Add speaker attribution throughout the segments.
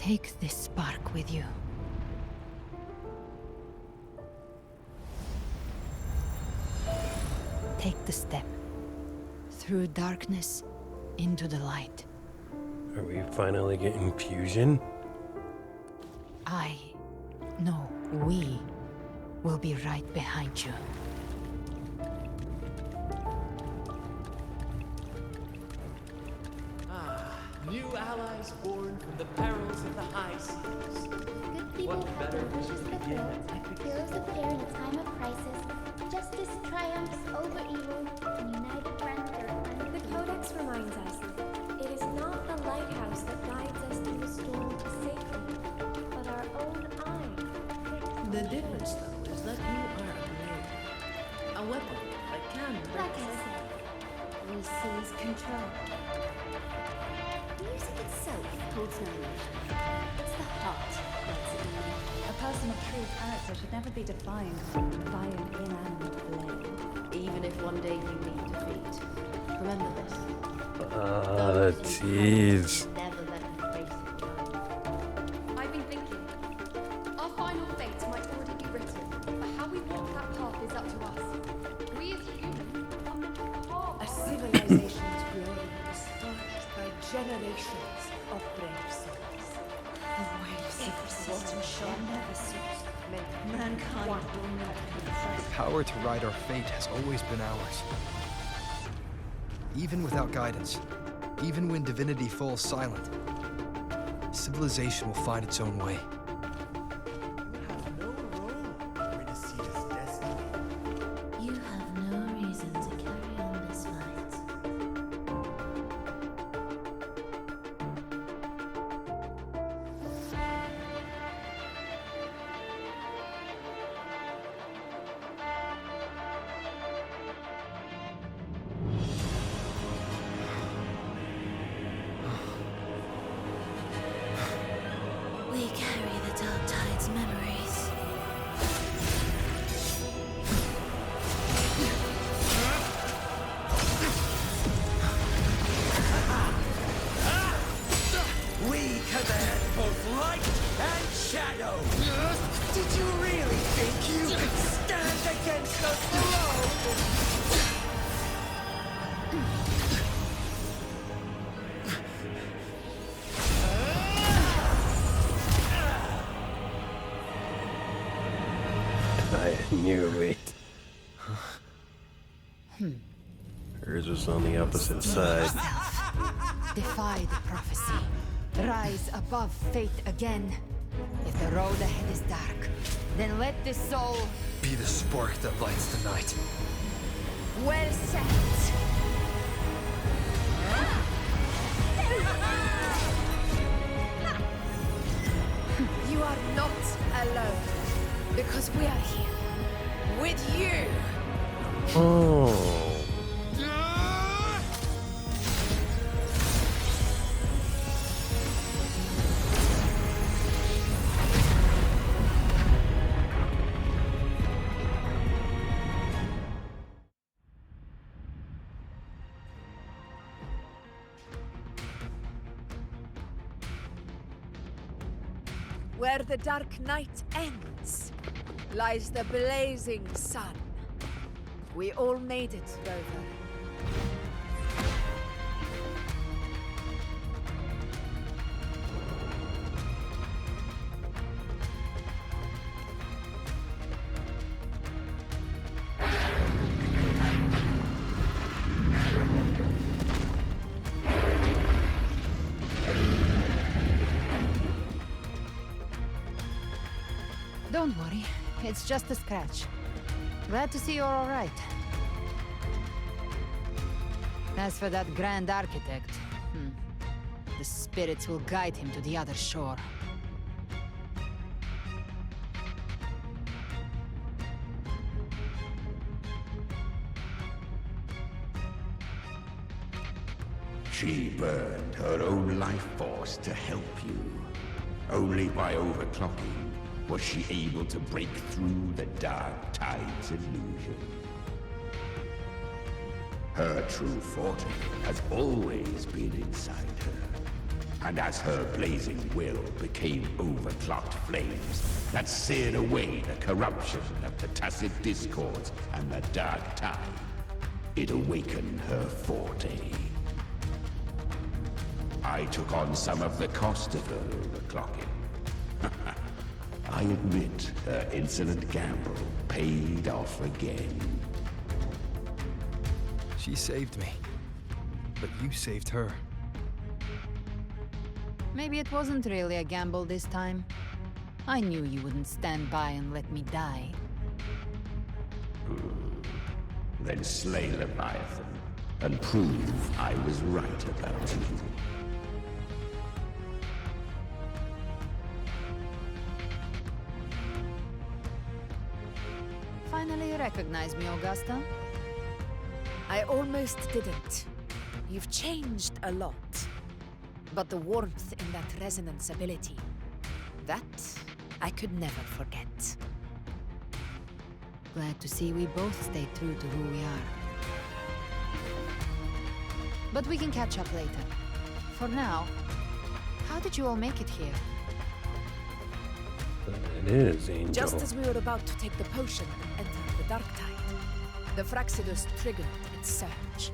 Speaker 1: Take this spark with you. Take the step. Through darkness, into the light.
Speaker 2: Are we finally getting fusion?
Speaker 1: No, we will be right behind you.
Speaker 3: New allies born from the perils of the high seas.
Speaker 4: Good people
Speaker 3: What
Speaker 4: have
Speaker 3: better
Speaker 4: their
Speaker 3: way
Speaker 4: wishes
Speaker 3: to begin
Speaker 4: fulfilled.
Speaker 3: than epic
Speaker 4: Heroes appear in a time of crisis. Justice triumphs over evil, and united grandeur.
Speaker 5: The Codex reminds us, it is not the lighthouse that guides us through the storm to safety, but our own eye.
Speaker 3: The difference, though, is that you are a blade. A weapon that can
Speaker 4: Like
Speaker 3: break.
Speaker 4: I said, we seize control. Music itself holds no emotion. It's the heart that's it.
Speaker 6: A person of true character should never be defined by an inanimate blade.
Speaker 7: Even if one day you meet defeat, remember this.
Speaker 2: Jeez.
Speaker 7: Never let them face it alone.
Speaker 8: I've been thinking. Our final fate might already be written, but how we walk that path is up to us. We as humans are meant to carve
Speaker 9: A
Speaker 8: our own
Speaker 9: civilization's glory is forged by generations of brave souls. The waves of forgotten shall never cease.
Speaker 6: Mankind will not
Speaker 10: The power to ride our fate has always been ours. Even without guidance, even when divinity falls silent, civilization will find its own way.
Speaker 3: You have no role in Renacieta's destiny.
Speaker 4: You have no reason to carry on this fight. We carry the Dark Tide's memories.
Speaker 9: We command both light and shadow! Did you really think you could stand against us alone?
Speaker 2: I knew it. Hers was on the opposite side.
Speaker 1: Defy the prophecy. Rise above fate again. If the road ahead is dark, then let this soul...
Speaker 10: Be the spark that lights the night.
Speaker 1: Well said.
Speaker 9: You are not alone, because we are here with you.
Speaker 2: Oh.
Speaker 9: Where the dark night ends, lies the blazing sun. We all made it, Rover.
Speaker 1: Don't worry, it's just a scratch. Glad to see you're all right. As for that Grand Architect, the spirits will guide him to the other shore.
Speaker 11: She burned her own life force to help you. Only by overclocking was she able to break through the Dark Tide's illusion. Her true forte has always been inside her. And as her blazing will became overclocked flames that seared away the corruption of the tacit discords and the dark tide, it awakened her forte. I took on some of the cost of her overclocking. I admit her insolent gamble paid off again.
Speaker 10: She saved me. But you saved her.
Speaker 1: Maybe it wasn't really a gamble this time. I knew you wouldn't stand by and let me die.
Speaker 11: Then slay Leviathan and prove I was right about you.
Speaker 1: Finally recognize me, Augusta?
Speaker 12: I almost didn't. You've changed a lot. But the warmth in that resonance ability, that I could never forget.
Speaker 1: Glad to see we both stayed true to who we are. But we can catch up later. For now, how did you all make it here?
Speaker 2: It is, Angel.
Speaker 12: Just as we were about to take the potion and enter the Dark Tide, the Fraxidus triggered its surge.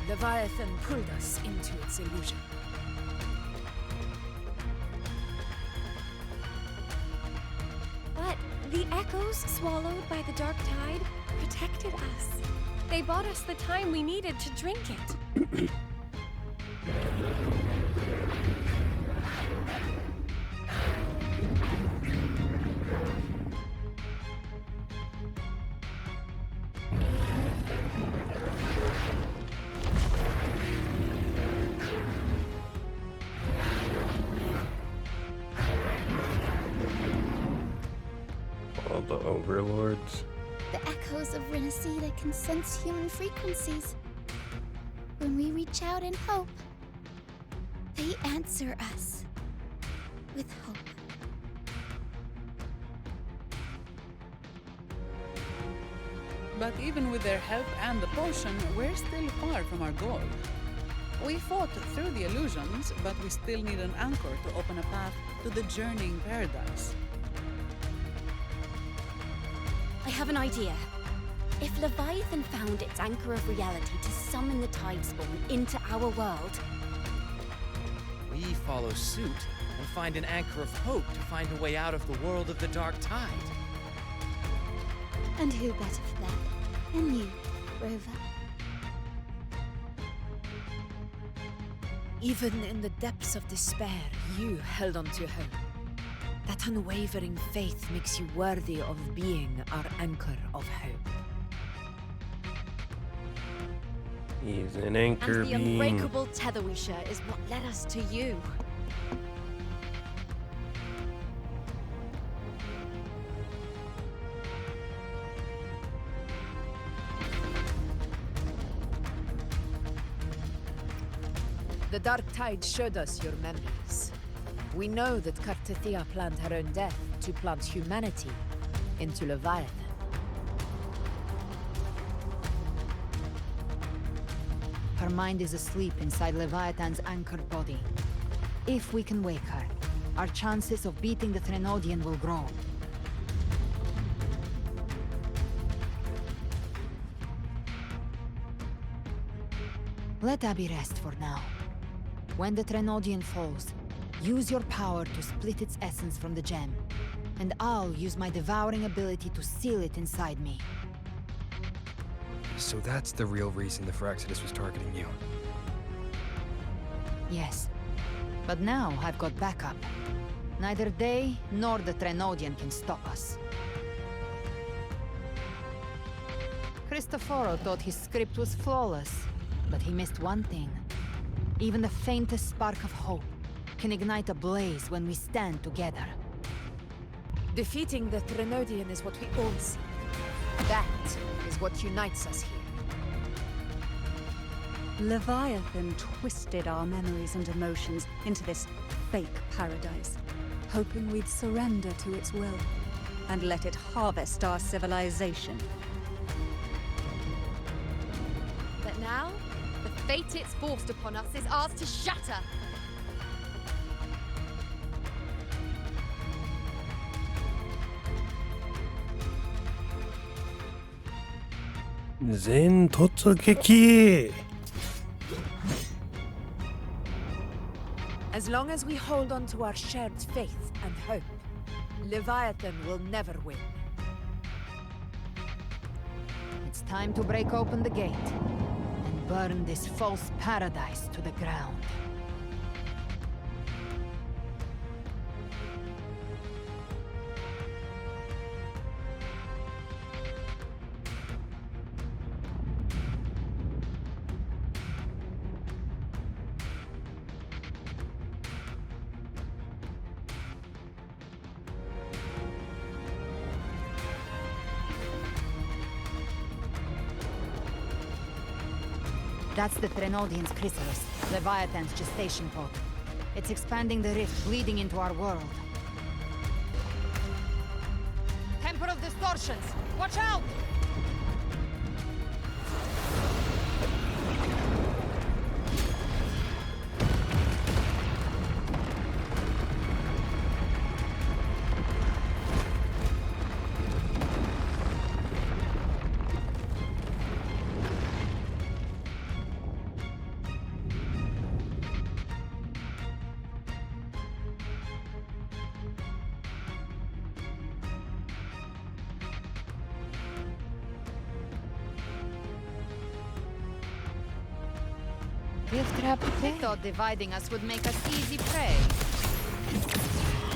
Speaker 12: Leviathan pulled us into its illusion.
Speaker 5: But the echoes swallowed by the Dark Tide protected us. They bought us the time we needed to drink it.
Speaker 2: All the overlords.
Speaker 4: The echoes of Renacieta can sense human frequencies. When we reach out in hope, they answer us with hope.
Speaker 13: But even with their help and the potion, we're still far from our goal. We fought through the illusions, but we still need an anchor to open a path to the journeying paradise.
Speaker 14: I have an idea. If Leviathan found its anchor of reality to summon the Tidespawn into our world,
Speaker 9: We follow suit and find an anchor of hope to find a way out of the world of the Dark Tide.
Speaker 4: And who better for that than you, Rover?
Speaker 12: Even in the depths of despair, you held on to hope. That unwavering faith makes you worthy of being our anchor of hope.
Speaker 2: He's an anchor
Speaker 14: and the
Speaker 2: being.
Speaker 14: unbreakable tether we share is what led us to you.
Speaker 12: The Dark Tide showed us your memories. We know that Kartathea planned her own death to plant humanity into Leviathan.
Speaker 1: Her mind is asleep inside Leviathan's anchored body. If we can wake her, our chances of beating the Threnodian will grow. Let Abby rest for now. When the Threnodian falls, use your power to split its essence from the gem, and I'll use my devouring ability to seal it inside me.
Speaker 10: So that's the real reason the Fraxidus was targeting you.
Speaker 1: Yes, but now I've got backup. Neither they nor the Threnodian can stop us. Cristoforo thought his script was flawless, but he missed one thing. Even the faintest spark of hope can ignite a blaze when we stand together.
Speaker 12: Defeating the Threnodian is what we all seek. That is what unites us here.
Speaker 6: Leviathan twisted our memories and emotions into this fake paradise, hoping we'd surrender to its will and let it harvest our civilization.
Speaker 8: But now, the fate it's forced upon us is ours to shatter.
Speaker 2: 全突撃
Speaker 12: As long as we hold on to our shared faith and hope, Leviathan will never win.
Speaker 1: It's time to break open the gate and burn this false paradise to the ground. That's the Threnodian's chrysalis, Leviathan's gestation pod. It's expanding the rift, bleeding into our world. Temper of Distortions! Watch out! Gift trap. I thought dividing us would make us easy prey.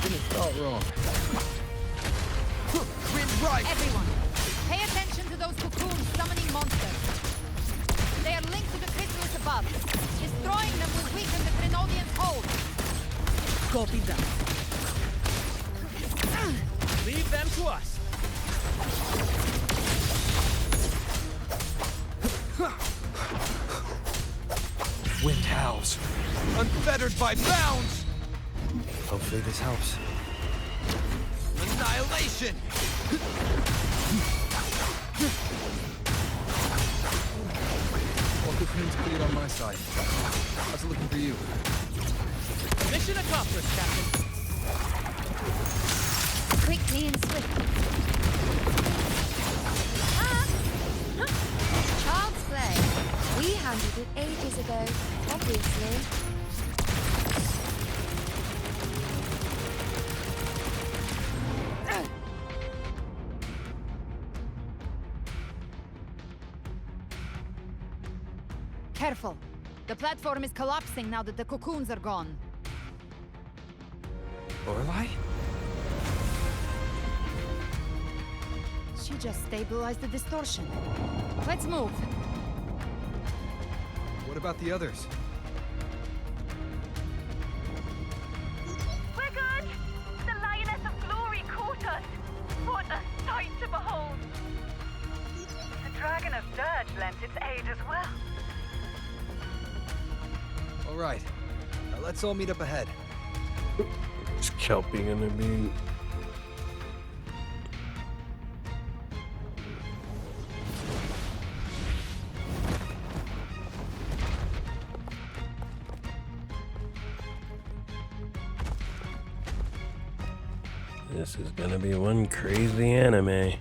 Speaker 10: Didn't thought wrong.
Speaker 3: Wind right!
Speaker 1: Everyone, pay attention to those cocoons summoning monsters. They are linked to the chrysalis above. Destroying them will weaken the Threnodian's hold.
Speaker 3: Copy that. Leave them to us.
Speaker 10: Wind howls. Unfettered by bounds! Hopefully this helps. Annihilation! All cocoons cleared on my side. How's it looking for you?
Speaker 3: Mission accomplished, Captain.
Speaker 4: Quickly and swiftly.
Speaker 5: Child's play. We handled it ages ago, obviously.
Speaker 1: Careful. The platform is collapsing now that the cocoons are gone.
Speaker 10: Lorelei?
Speaker 1: She just stabilized the distortion. Let's move.
Speaker 10: What about the others?
Speaker 15: We're good! The Lioness of Glory caught us! What a sight to behold! The Dragon of Dirge lent its aid as well.
Speaker 10: All right. Now let's all meet up ahead.
Speaker 2: Is Kelpie gonna be... This is gonna be one crazy anime.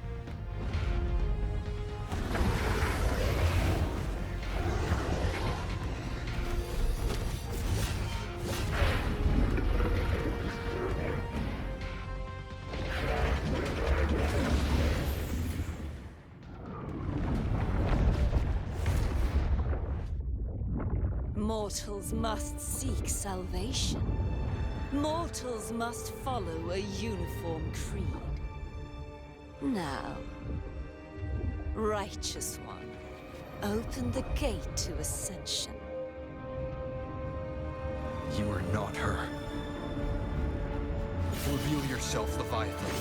Speaker 16: Mortals must seek salvation. Mortals must follow a uniform creed. Now, Righteous One, open the gate to ascension.
Speaker 10: You are not her. Reveal yourself, Leviathan.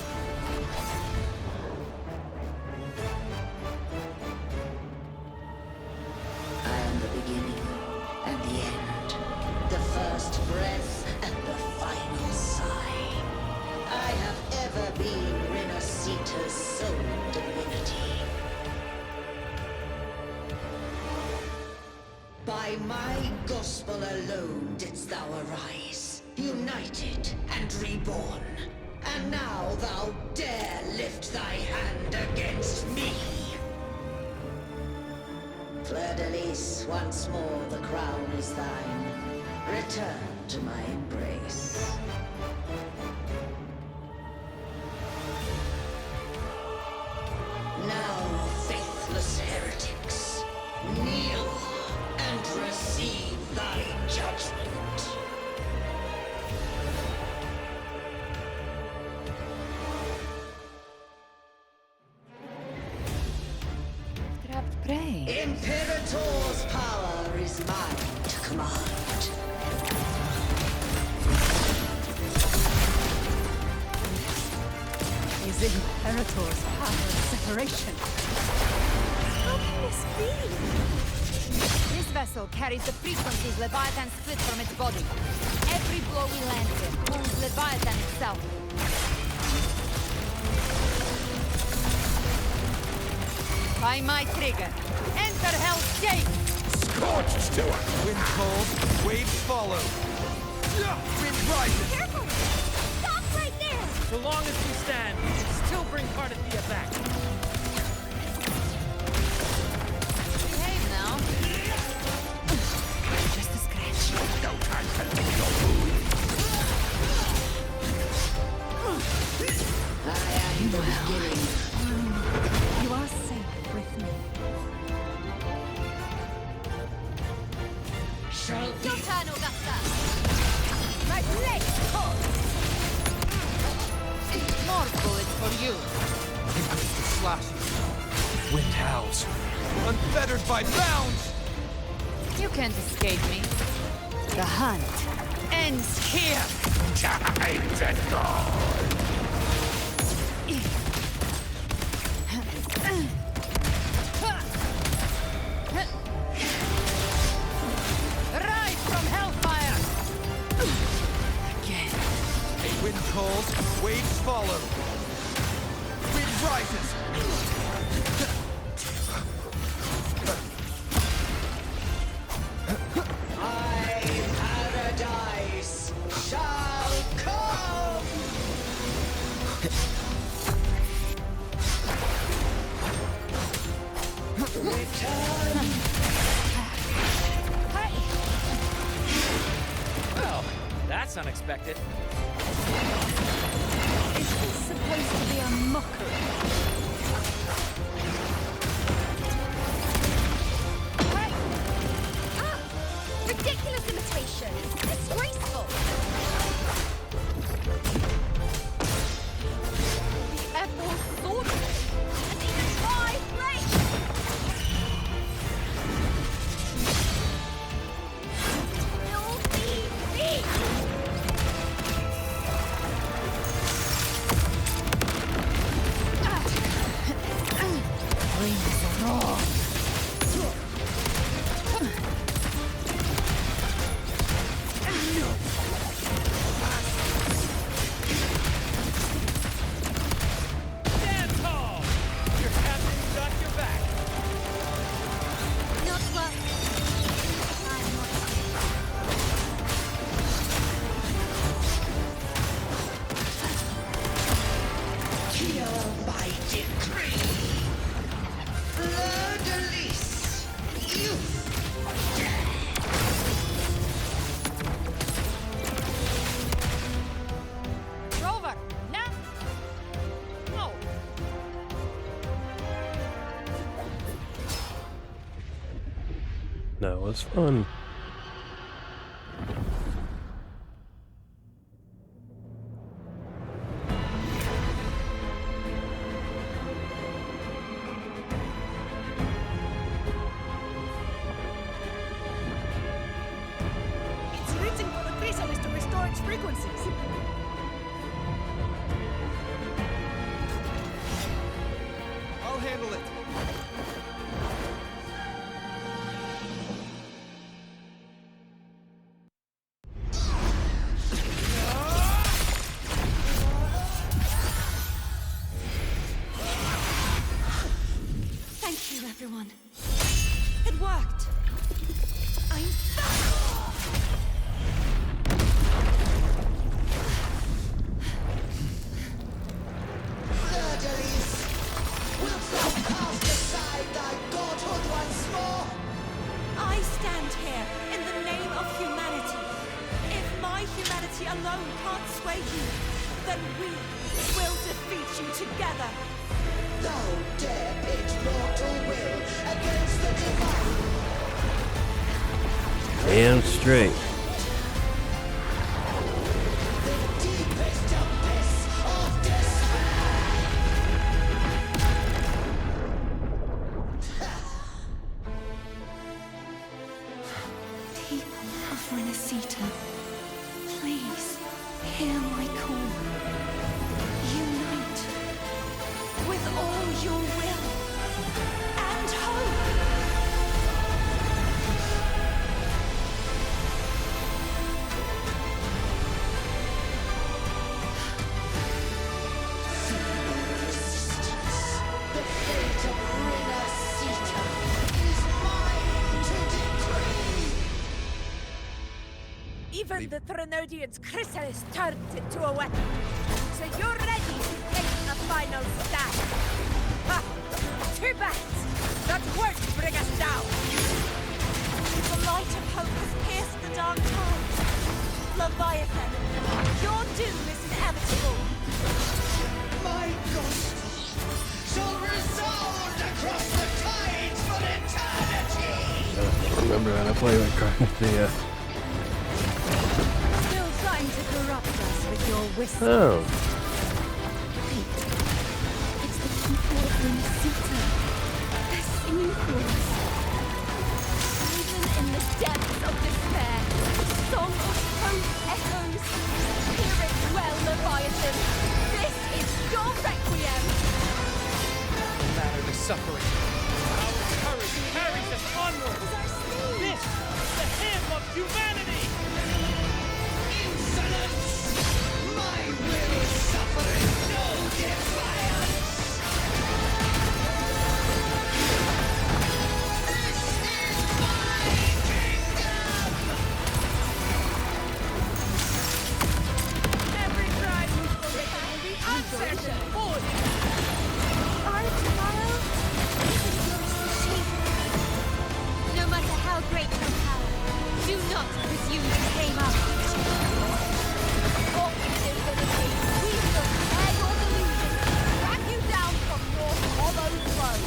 Speaker 17: I am the beginning and the end, the first breath and the final sigh. I have ever been Renacieta's sole divinity. By my gospel alone didst thou arise, united and reborn. And now thou dare lift thy hand against me. Fleur-de-Lis, once more the crown is thine. Return to my embrace. Now, faithless heretics, kneel and receive thy judgment.
Speaker 1: Trapped prey.
Speaker 17: Imperator's power is mine to command.
Speaker 6: Is Imperator's power of separation?
Speaker 5: How can this be?
Speaker 1: This vessel carries the frequencies Leviathan split from its body. Every blow we land here pulls Leviathan itself. By my trigger, enter Hell's Gate!
Speaker 9: Scorched to it! Wind cold, waves follow. Wind rises!
Speaker 5: Careful! Stop right there!
Speaker 18: So long as we stand, we can still bring Cardathia back.
Speaker 1: Behave now. Just a scratch.
Speaker 11: No time to lick your wound.
Speaker 17: I am the beginning.
Speaker 6: You are safe with me.
Speaker 17: Shall be.
Speaker 1: Your turn, Augusta! My blade! More bullets for you.
Speaker 9: Here goes the slashes. Wind howls. Unfettered by bounds!
Speaker 1: You can't escape me. The hunt ends here!
Speaker 11: Time to go!
Speaker 1: Rise from hellfire! Again.
Speaker 9: Wind calls, waves follow. Wind rises!
Speaker 17: My paradise shall come! Return!
Speaker 18: Well, that's unexpected.
Speaker 6: Is this supposed to be a mockery?
Speaker 5: Hey! Ah! Ridiculous imitation! Disgraceful! The Admiral's sword and even my blade! Will be me!
Speaker 1: Rings roar!
Speaker 18: Stand tall! Your captain's got your back.
Speaker 5: Not well. I'm not.
Speaker 17: Kill by decree! Fleur-de-Lis! Youth!
Speaker 1: Rover! No! No!
Speaker 2: That was fun.
Speaker 12: It's written for the chrysalis to restore its frequencies.
Speaker 9: I'll handle it.
Speaker 5: Thank you, everyone. It worked. I'm
Speaker 17: Fleur-de-Lis! Wilt thou cast aside thy godhood once more?
Speaker 16: alone can't sway you, then we will defeat you together.
Speaker 17: Thou dare pit mortal will against the divine.
Speaker 2: And straight.
Speaker 17: The deepest abyss of despair.
Speaker 16: People of Renacieta, please hear my call. Unite with all your will and hope.
Speaker 17: The fate of Renacieta is mine to decree.
Speaker 12: Even the Trinodian's chrysalis turned it to a weapon. So you're ready to take a final stand. Ha! Too bad! That won't bring us down!
Speaker 16: The light of hope has pierced the dark tide. Leviathan, your doom is inevitable.
Speaker 17: My gospel shall resound across the tides for eternity.
Speaker 2: Remember how to play with Carnicia.
Speaker 6: Still trying to corrupt us with your whisper.
Speaker 2: Oh.
Speaker 4: It's the people of Renacieta. They're singing for us.
Speaker 16: Even in the depths of despair, the song of hope echoes. Hear it well, Leviathan. This is your requiem.
Speaker 18: Matter the suffering. Our courage carries us onward. This is the hymn of humanity.
Speaker 17: Insolence! My will suffers no defiance. This is my kingdom.
Speaker 12: Every crime you commit will be answered in full.
Speaker 4: Our tomorrow isn't yours to shape.
Speaker 5: No matter how great your power, do not presume to tame our future.
Speaker 16: For infinity, we will tear your delusions, drag you down from your hollow throne.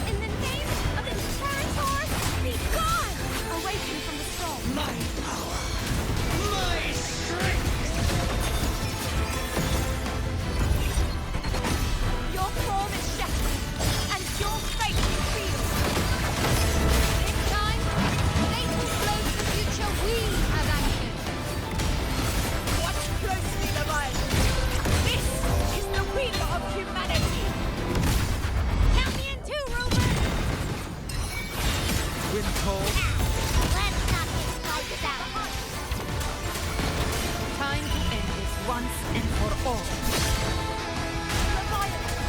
Speaker 5: In the name of Imperator, be gone! Awaken from the storm.
Speaker 17: My power. My strength.
Speaker 16: Your throne is shattered, and your fate is sealed.
Speaker 5: This time, fate will flow to the future we have anchored.
Speaker 16: Watch closely, Leviathan. This is the will of humanity.
Speaker 5: Count me in too, Rover!
Speaker 3: Wind cold.
Speaker 5: Let's not get bogged down.
Speaker 1: Time to end this once and for all.
Speaker 16: Leviathan,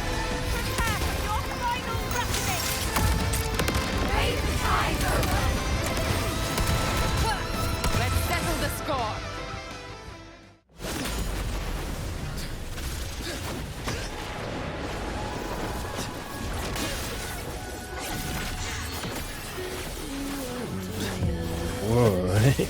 Speaker 16: prepare for your final reckoning.
Speaker 5: Raise the tide, Rover!
Speaker 12: Let's settle the score.
Speaker 2: Alright.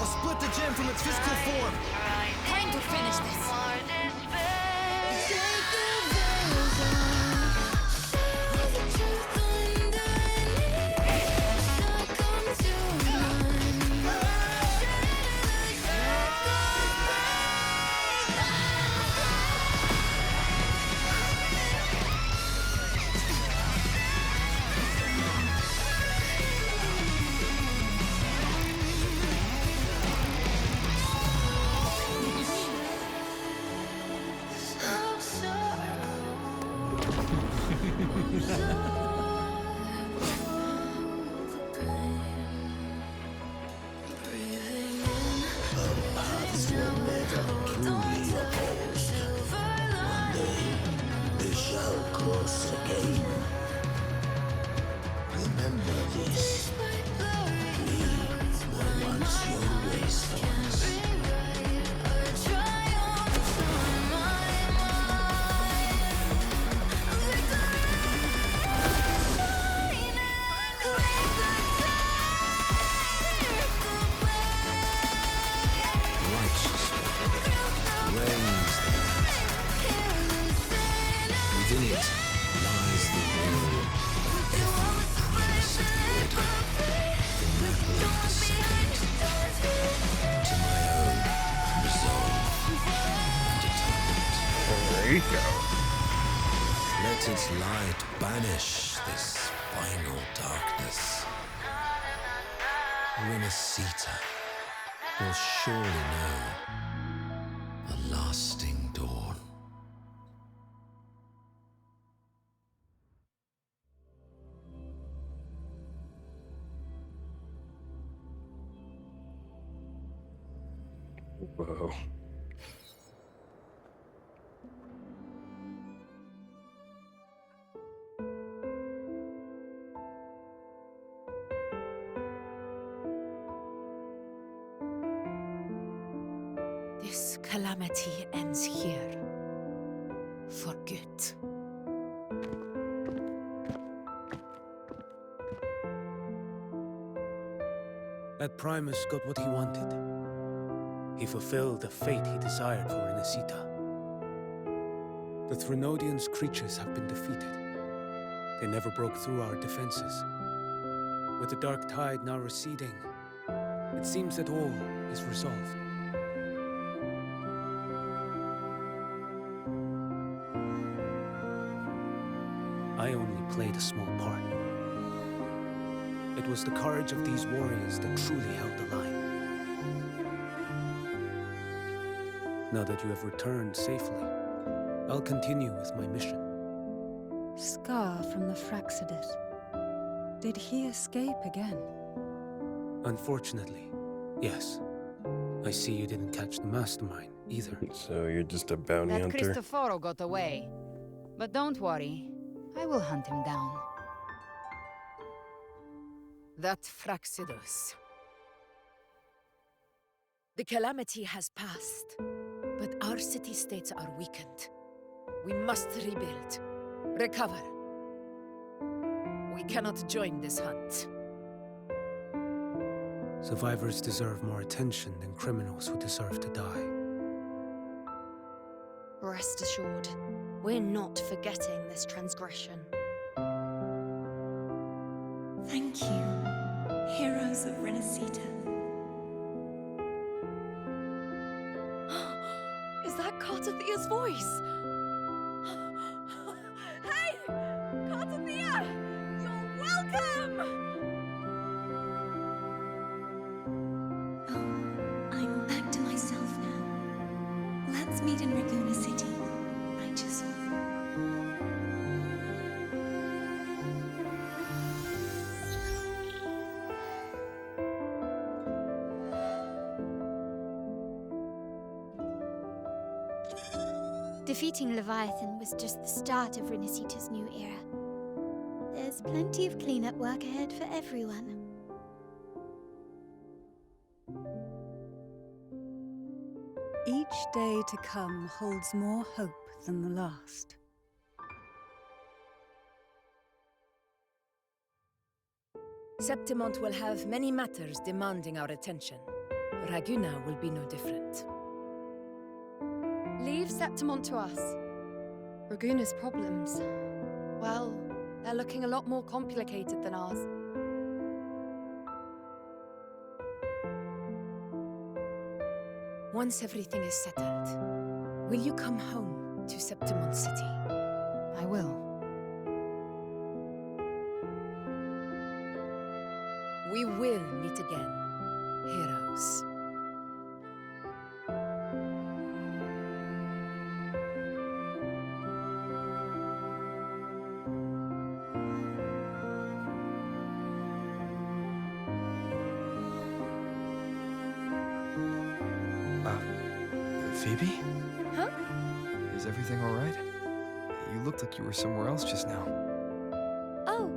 Speaker 3: I'll split the gem from its physical form.
Speaker 12: Time to finish this.
Speaker 17: They shall cross again. Remember this. We were once your race force.
Speaker 9: Within it lies the will of every promised order. The map of the second to my own resolve and atonement.
Speaker 2: There you go.
Speaker 9: Let its light banish this final darkness. Renacieta will surely know a lasting dawn.
Speaker 2: Whoa.
Speaker 12: This calamity ends here. For good.
Speaker 18: That Primus got what he wanted. He fulfilled the fate he desired for Renacieta. The Threnodians' creatures have been defeated. They never broke through our defenses. With the dark tide now receding, it seems that all is resolved. I only played a small part. It was the courage of these warriors that truly held the line. Now that you have returned safely, I'll continue with my mission.
Speaker 6: Scar from the Fraxidus. Did he escape again?
Speaker 18: Unfortunately, yes. I see you didn't catch the mastermind either.
Speaker 2: So you're just a bounty
Speaker 1: That
Speaker 2: hunter?
Speaker 1: Cristoforo got away. But don't worry, I will hunt him down.
Speaker 12: That Fraxidus. The calamity has passed, but our city-states are weakened. We must rebuild, recover. We cannot join this hunt.
Speaker 18: Survivors deserve more attention than criminals who deserve to die.
Speaker 14: Rest assured, we're not forgetting this transgression.
Speaker 19: Thank you, heroes of Renacieta.
Speaker 16: Is that Cartathea's voice? Hey! Cartathea! You're welcome!
Speaker 19: I'm back to myself now. Let's meet in Raguna City, righteous one.
Speaker 4: Defeating Leviathan was just the start of Renacieta's new era. There's plenty of cleanup work ahead for everyone.
Speaker 6: Each day to come holds more hope than the last.
Speaker 12: Septimont will have many matters demanding our attention. Raguna will be no different.
Speaker 8: Leave Septimont to us. Raguna's problems, well, they're looking a lot more complicated than ours.
Speaker 12: Once everything is settled, will you come home to Septimont City?
Speaker 1: I will.
Speaker 12: We will meet again, heroes.
Speaker 10: Phoebe?
Speaker 16: Huh?
Speaker 10: Is everything all right? You looked like you were somewhere else just now.
Speaker 5: Oh,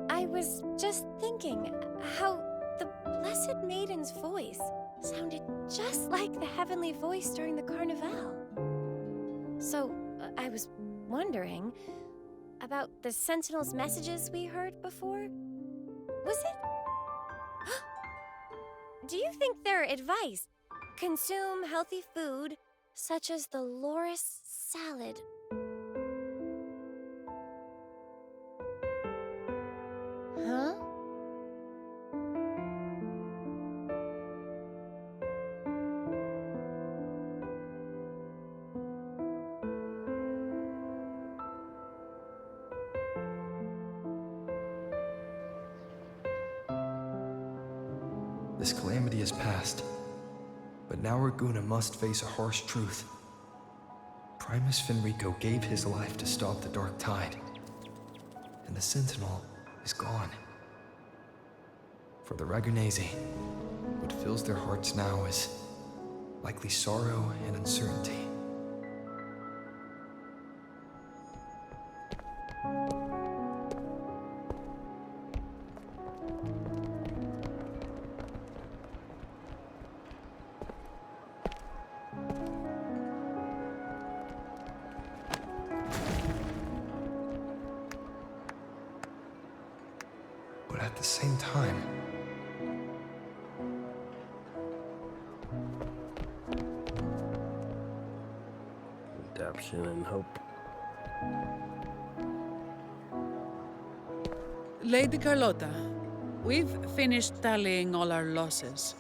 Speaker 5: I was just thinking how the Blessed Maiden's voice sounded just like the heavenly voice during the Carnival. So, I was wondering about the Sentinel's messages we heard before. Was it? Do you think their advice? Consume healthy food, such as the loris salad. Huh?
Speaker 10: This calamity has passed. But now Raguna must face a harsh truth. Primus Finrico gave his life to stop the Dark Tide. And the Sentinel is gone. For the Ragunesi, what fills their hearts now is likely sorrow and uncertainty. But at the same time,
Speaker 2: redemption and hope.
Speaker 13: Lady Carlotta, we've finished tallying all our losses.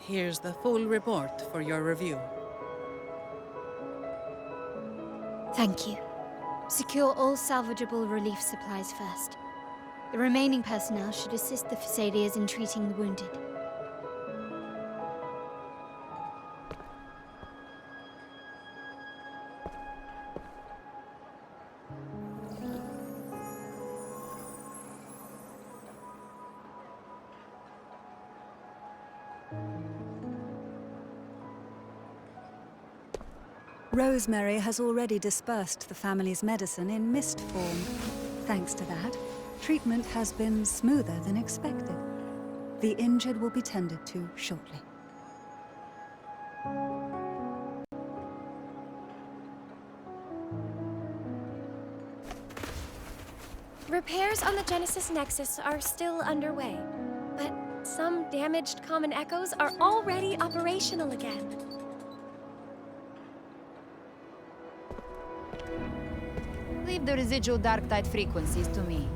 Speaker 13: Here's the full report for your review.
Speaker 4: Thank you. Secure all salvageable relief supplies first. The remaining personnel should assist the Phasaelians in treating the wounded.
Speaker 6: Rosemary has already dispersed the family's medicine in mist form. Thanks to that, treatment has been smoother than expected. The injured will be tended to shortly.
Speaker 5: Repairs on the Genesis Nexus are still underway, but some damaged common echoes are already operational again.
Speaker 1: Leave the residual dark tide frequencies to me.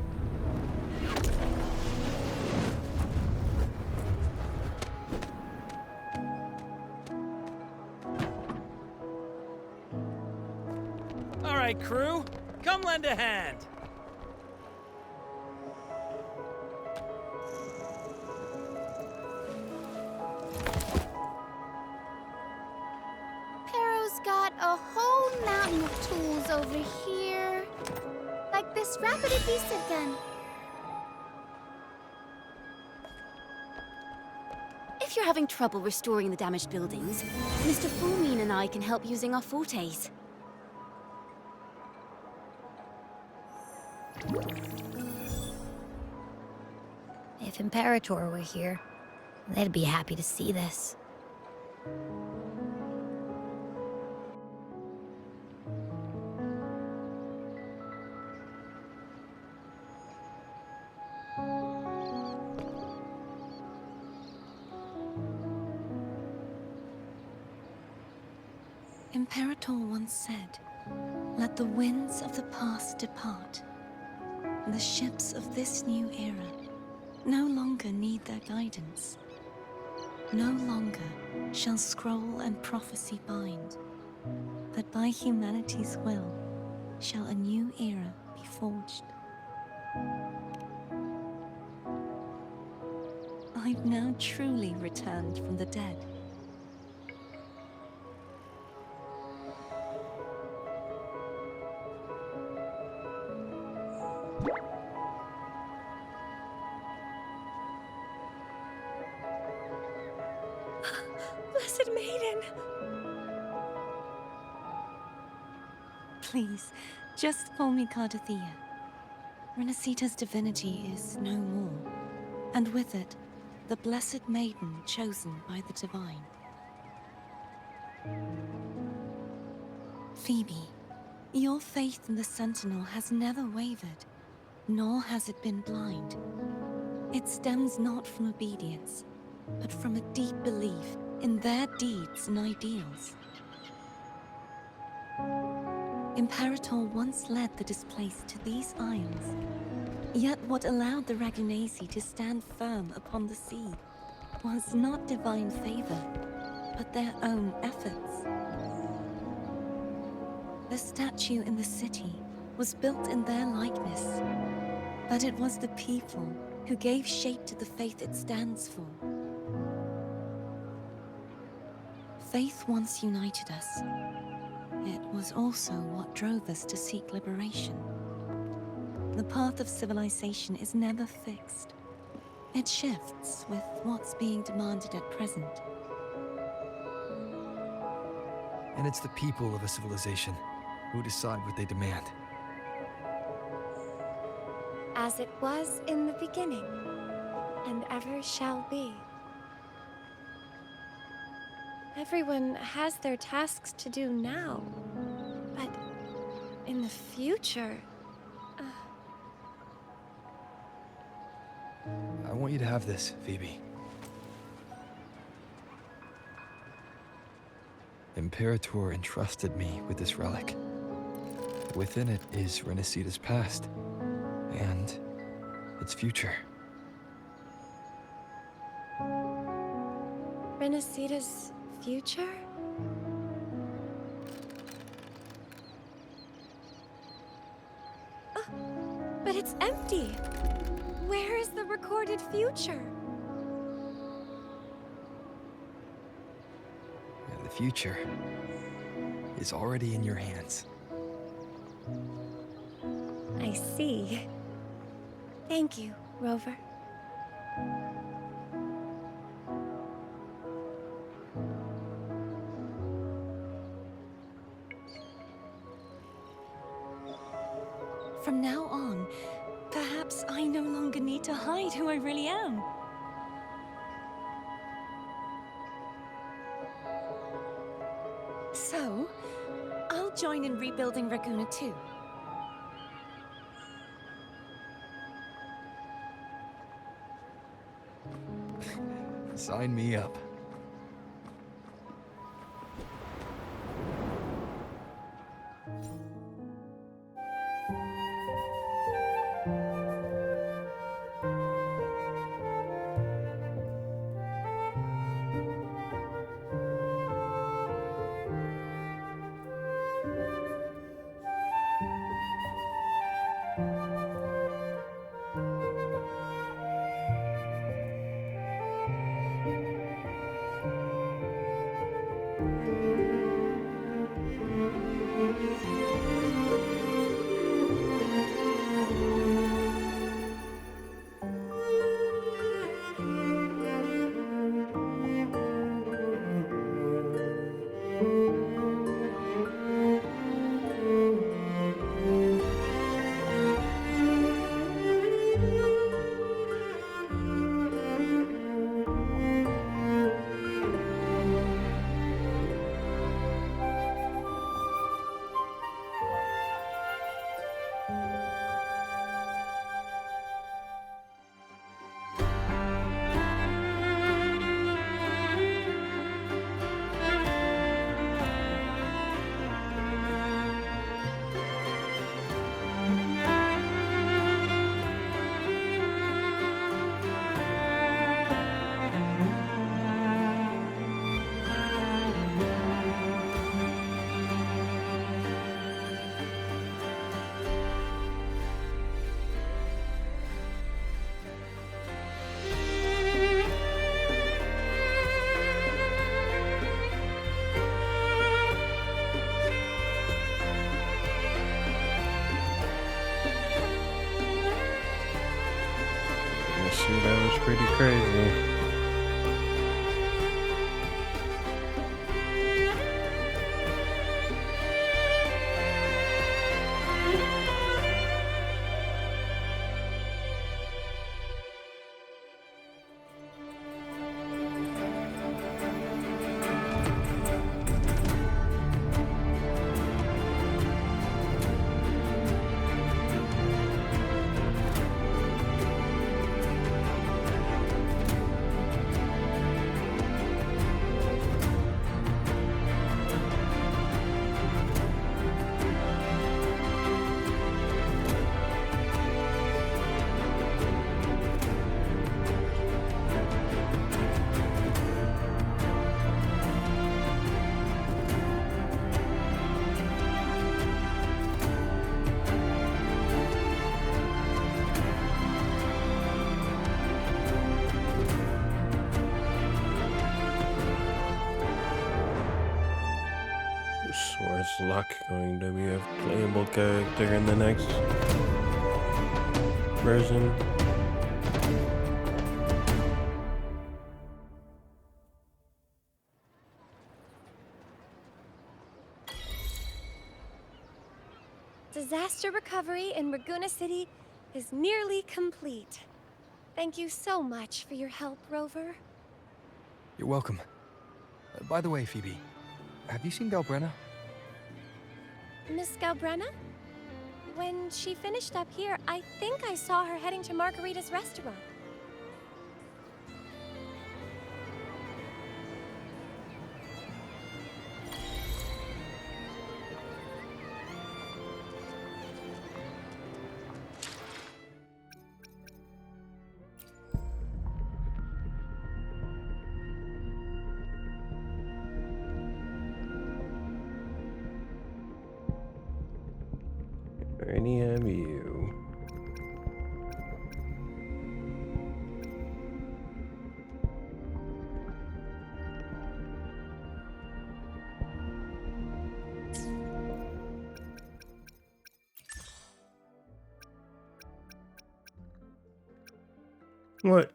Speaker 9: All right, crew, come lend a hand.
Speaker 4: Pero's got a whole mountain of tools over here. Like this rapid adhesive gun.
Speaker 14: If you're having trouble restoring the damaged buildings, Mr. Fulmine and I can help using our fortes.
Speaker 20: If Imperator were here, they'd be happy to see this.
Speaker 19: Imperator once said, "Let the winds of the past depart. The ships of this new era no longer need their guidance. No longer shall scroll and prophecy bind, but by humanity's will shall a new era be forged." I've now truly returned from the dead.
Speaker 5: Blessed Maiden!
Speaker 19: Please, just call me Cardothea. Renacieta's divinity is no more, and with it, the Blessed Maiden chosen by the Divine. Phoebe, your faith in the Sentinel has never wavered, nor has it been blind. It stems not from obedience, but from a deep belief in their deeds and ideals. Imperator once led the displaced to these isles. Yet what allowed the Ragunaci to stand firm upon the sea was not divine favor, but their own efforts. The statue in the city was built in their likeness, but it was the people who gave shape to the faith it stands for. Faith once united us. It was also what drove us to seek liberation. The path of civilization is never fixed. It shifts with what's being demanded at present.
Speaker 10: And it's the people of a civilization who decide what they demand.
Speaker 5: As it was in the beginning, and ever shall be. Everyone has their tasks to do now, but in the future...
Speaker 10: I want you to have this, Phoebe. Imperator entrusted me with this relic. Within it is Renacieta's past, and its future.
Speaker 5: Renacieta's future? Oh, but it's empty! Where is the recorded future?
Speaker 10: The future is already in your hands.
Speaker 5: I see. Thank you, Rover.
Speaker 19: From now on, perhaps I no longer need to hide who I really am. So, I'll join in rebuilding Raguna too.
Speaker 10: Sign me up.
Speaker 2: Is Locke going to be a playable character in the next version?
Speaker 5: Disaster recovery in Raguna City is nearly complete. Thank you so much for your help, Rover.
Speaker 10: You're welcome. By the way, Phoebe, have you seen Galbrenna?
Speaker 5: Miss Galbrenna? When she finished up here, I think I saw her heading to Margarita's restaurant.
Speaker 2: Already have you. What?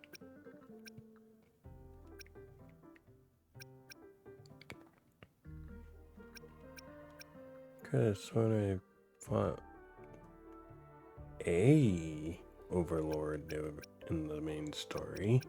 Speaker 2: Cause when I fought a overlord in the main story.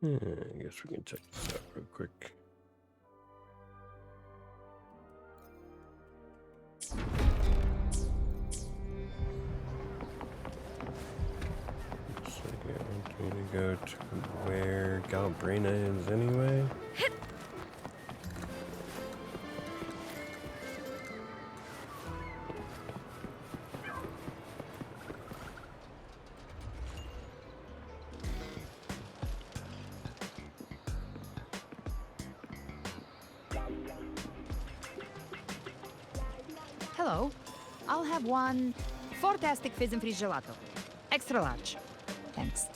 Speaker 2: I guess we can check this out real quick. So yeah, I'm going to go to where Galbrenna is anyway.
Speaker 1: Hello. I'll have one fantastic fizz and freeze gelato. Extra large. Thanks.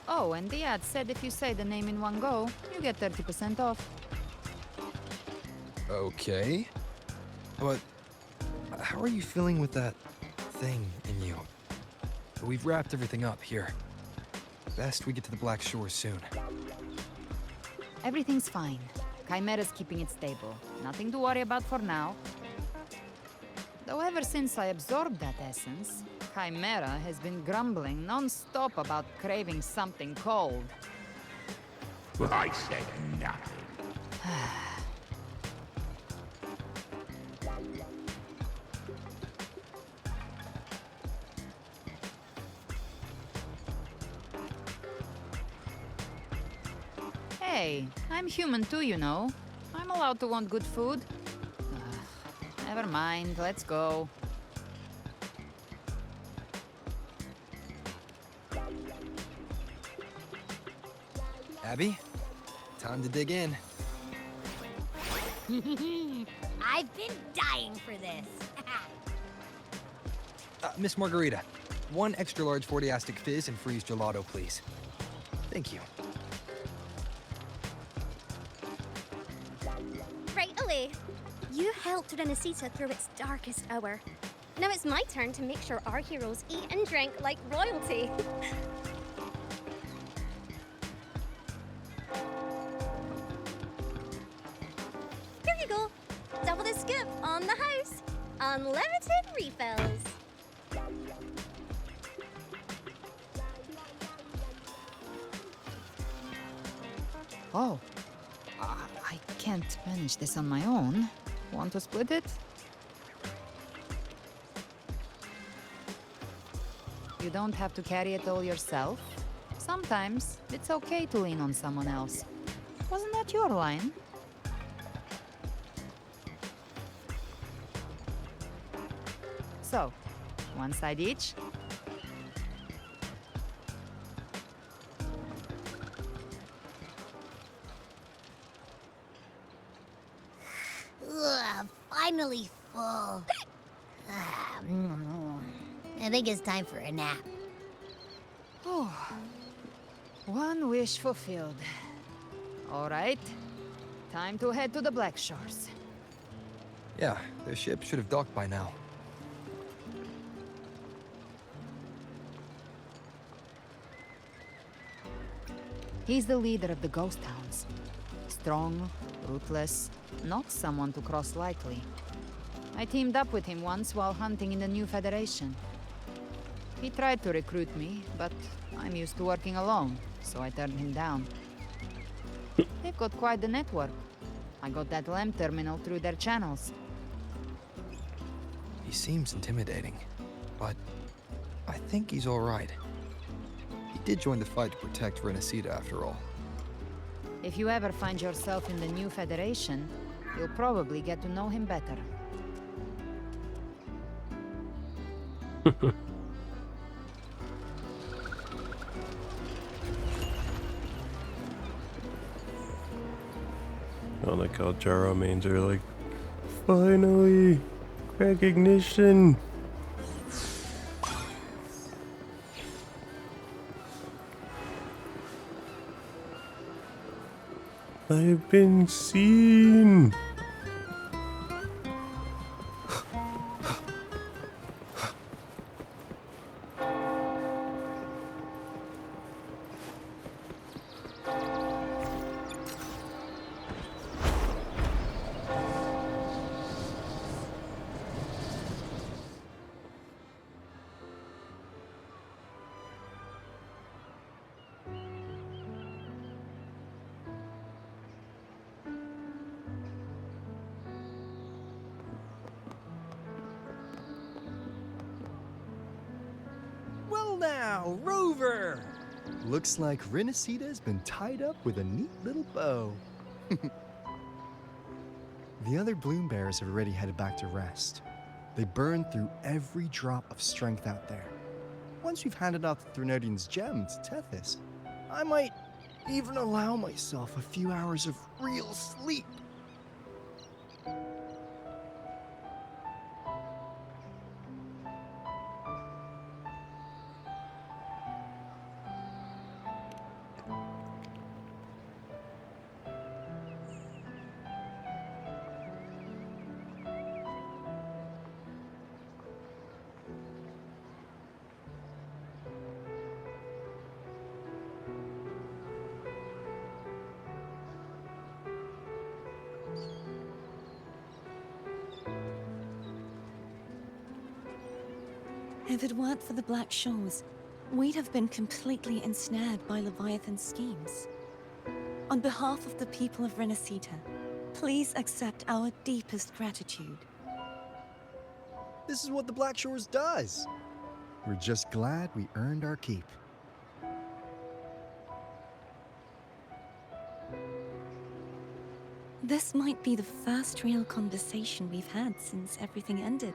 Speaker 1: Oh, and the ad said if you say the name in one go, you get 30% off.
Speaker 10: Okay. But how are you feeling with that thing in you? We've wrapped everything up here. Best we get to the Black Shore soon.
Speaker 1: Everything's fine. Chimera's keeping it stable. Nothing to worry about for now. Though ever since I absorbed that essence, Chimera has been grumbling non-stop about craving something cold.
Speaker 11: I said nothing.
Speaker 1: Hey, I'm human too, you know. I'm allowed to want good food. Never mind, let's go.
Speaker 10: Abby, time to dig in.
Speaker 14: I've been dying for this.
Speaker 10: Miss Margarita, one extra large 40-astic fizz and freeze gelato, please. Thank you.
Speaker 4: Right away. You helped Renacieta through its darkest hour. Now it's my turn to make sure our heroes eat and drink like royalty. Here you go. Double the scoop on the house. Unlimited refills.
Speaker 1: Oh, I can't manage this on my own. Want to split it? You don't have to carry it all yourself. Sometimes it's okay to lean on someone else. Wasn't that your line? So, one side each?
Speaker 20: Ugh, finally full. I think it's time for a nap.
Speaker 1: Oh, one wish fulfilled. All right, time to head to the Black Shores.
Speaker 10: Yeah, the ship should have docked by now.
Speaker 1: He's the leader of the Ghost Hounds. Strong, ruthless, not someone to cross lightly. I teamed up with him once while hunting in the New Federation. He tried to recruit me, but I'm used to working alone, so I turned him down. They've got quite the network. I got that LEM terminal through their channels.
Speaker 10: He seems intimidating, but I think he's all right. He did join the fight to protect Renacieta after all.
Speaker 1: If you ever find yourself in the New Federation, you'll probably get to know him better.
Speaker 2: I like how Jaro mains are like, finally, recognition. I've been seen.
Speaker 3: Well now, Rover! Looks like Renacieta's been tied up with a neat little bow. The other Bloom Bearers have already headed back to rest. They burned through every drop of strength out there. Once we've handed out the Threnodian's gem to Tethys, I might even allow myself a few hours of real sleep.
Speaker 19: If it weren't for the Black Shores, we'd have been completely ensnared by Leviathan's schemes. On behalf of the people of Renacieta, please accept our deepest gratitude.
Speaker 3: This is what the Black Shores does. We're just glad we earned our keep.
Speaker 19: This might be the first real conversation we've had since everything ended.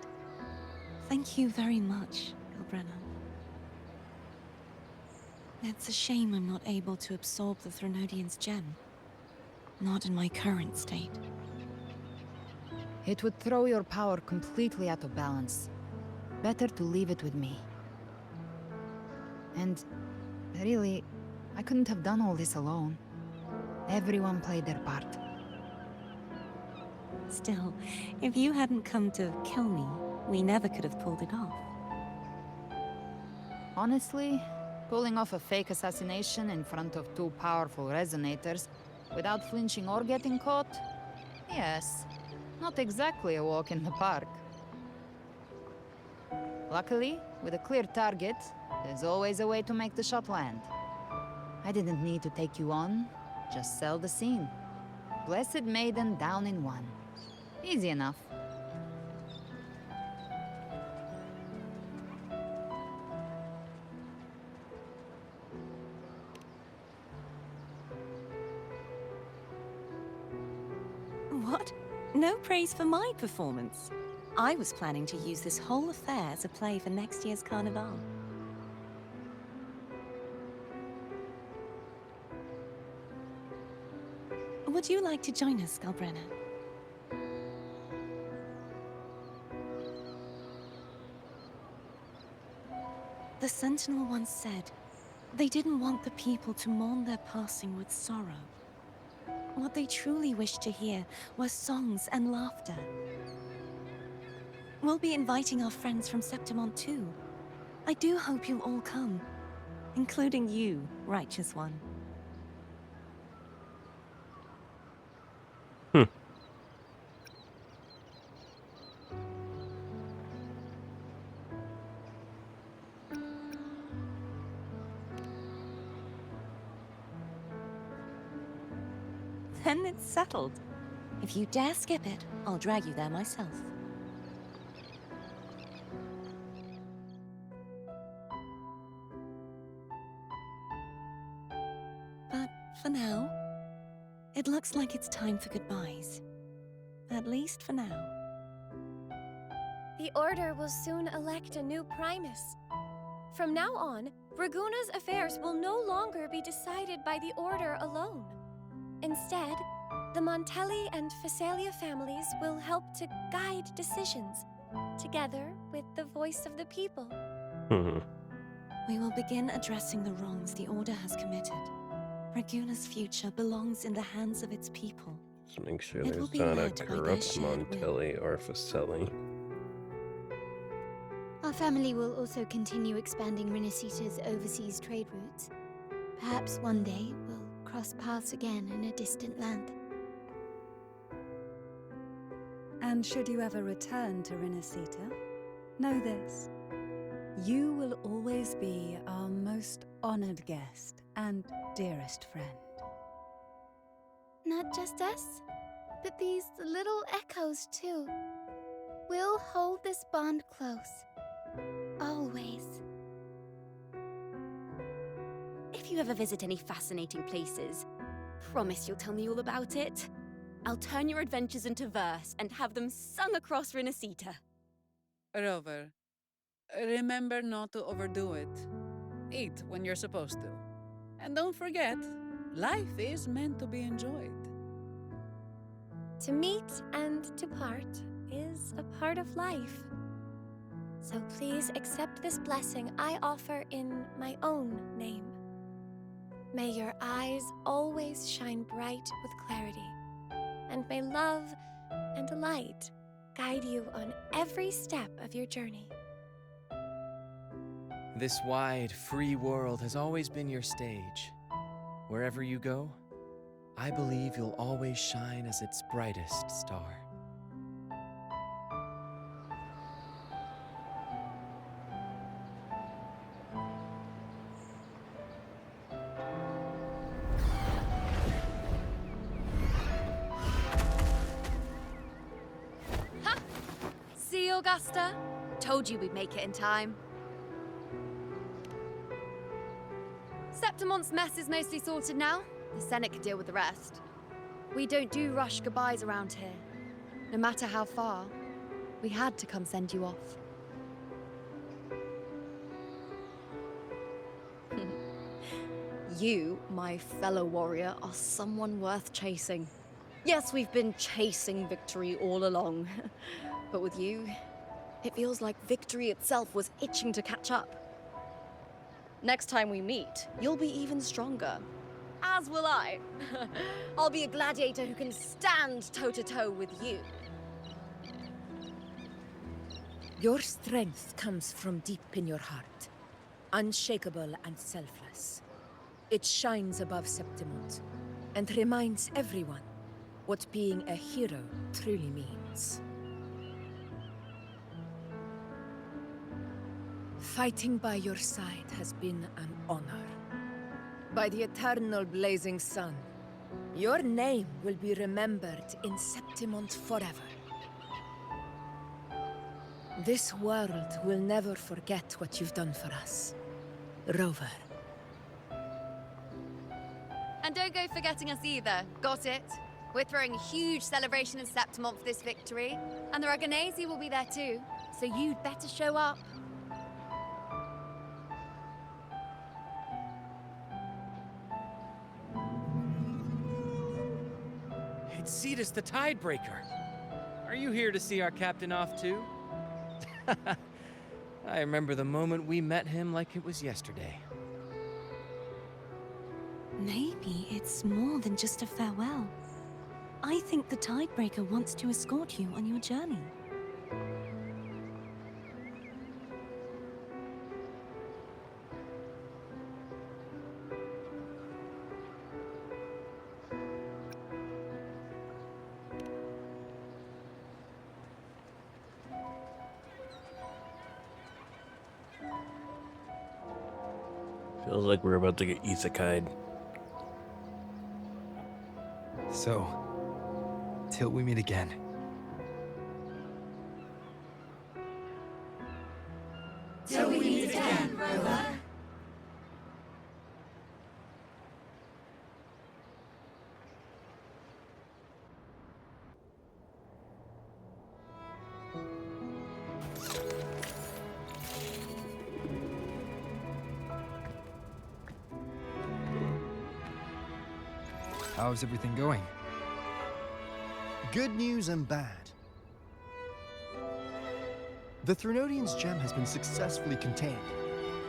Speaker 19: Thank you very much, Ilbrenna. It's a shame I'm not able to absorb the Threnodian's gem. Not in my current state.
Speaker 1: It would throw your power completely out of balance. Better to leave it with me. And really, I couldn't have done all this alone. Everyone played their part.
Speaker 19: Still, if you hadn't come to kill me, we never could have pulled it off.
Speaker 1: Honestly, pulling off a fake assassination in front of two powerful resonators without flinching or getting caught? Yes, not exactly a walk in the park. Luckily, with a clear target, there's always a way to make the shot land. I didn't need to take you on, just sell the scene. Blessed Maiden down in one. Easy enough.
Speaker 21: What? No praise for my performance. I was planning to use this whole affair as a play for next year's Carnival. Would you like to join us, Galbrenna? The Sentinel once said, they didn't want the people to mourn their passing with sorrow. What they truly wished to hear were songs and laughter. We'll be inviting our friends from Septimont too. I do hope you'll all come, including you, Righteous One. Then it's settled. If you dare skip it, I'll drag you there myself. But for now, it looks like it's time for goodbyes. At least for now.
Speaker 5: The Order will soon elect a new Primus. From now on, Raguna's affairs will no longer be decided by the Order alone. Instead, the Montelli and Phasalia families will help to guide decisions, together with the voice of the people.
Speaker 21: We will begin addressing the wrongs the Order has committed. Raguna's future belongs in the hands of its people.
Speaker 2: Just make sure
Speaker 21: It will
Speaker 2: there's
Speaker 21: be
Speaker 2: not a
Speaker 21: led by their
Speaker 2: corrupt
Speaker 21: shared will.
Speaker 2: Montelli or Facelli.
Speaker 4: Our family will also continue expanding Renacita's overseas trade routes. Perhaps one day we'll cross paths again in a distant land.
Speaker 6: And should you ever return to Renacita, know this. You will always be our most honored guest and dearest friend.
Speaker 4: Not just us, but these little echoes too. We'll hold this bond close. Always.
Speaker 14: If you ever visit any fascinating places, promise you'll tell me all about it. I'll turn your adventures into verse and have them sung across Renacita.
Speaker 13: Rover, remember not to overdo it. Eat when you're supposed to. And don't forget, life is meant to be enjoyed.
Speaker 5: To meet and to part is a part of life. So please accept this blessing I offer in my own name. May your eyes always shine bright with clarity, and may love and light guide you on every step of your journey.
Speaker 22: This wide, free world has always been your stage. Wherever you go, I believe you'll always shine as its brightest star.
Speaker 8: See, Augusta? Told you we'd make it in time. Septimont's mess is mostly sorted now. The Senate could deal with the rest. We don't do rush goodbyes around here. No matter how far, we had to come send you off.
Speaker 23: You, my fellow warrior, are someone worth chasing. Yes, we've been chasing victory all along. But with you, it feels like victory itself was itching to catch up. Next time we meet, you'll be even stronger. As will I. I'll be a gladiator who can stand toe-to-toe with you.
Speaker 12: Your strength comes from deep in your heart, unshakable and selfless. It shines above Septimont and reminds everyone what being a hero truly means. Fighting by your side has been an honor. By the eternal blazing sun, Your name will be remembered in Septimont forever. This world will never forget what you've done for us, Rover.
Speaker 8: And don't go forgetting us either, got it? We're throwing a huge celebration in Septimont for this victory, and the Reganesi will be there too, so you'd better show up.
Speaker 22: It's Cetus the Tidebreaker. Are you here to see our captain off too? I remember the moment we met him like it was yesterday.
Speaker 21: Maybe it's more than just a farewell. I think the Tidebreaker wants to escort you on your journey.
Speaker 2: Feels like we're about to get isekai'd.
Speaker 10: So, till we meet again.
Speaker 9: Till we meet again, Rover.
Speaker 10: How's everything going?
Speaker 3: Good news and bad. The Threnodian's gem has been successfully contained.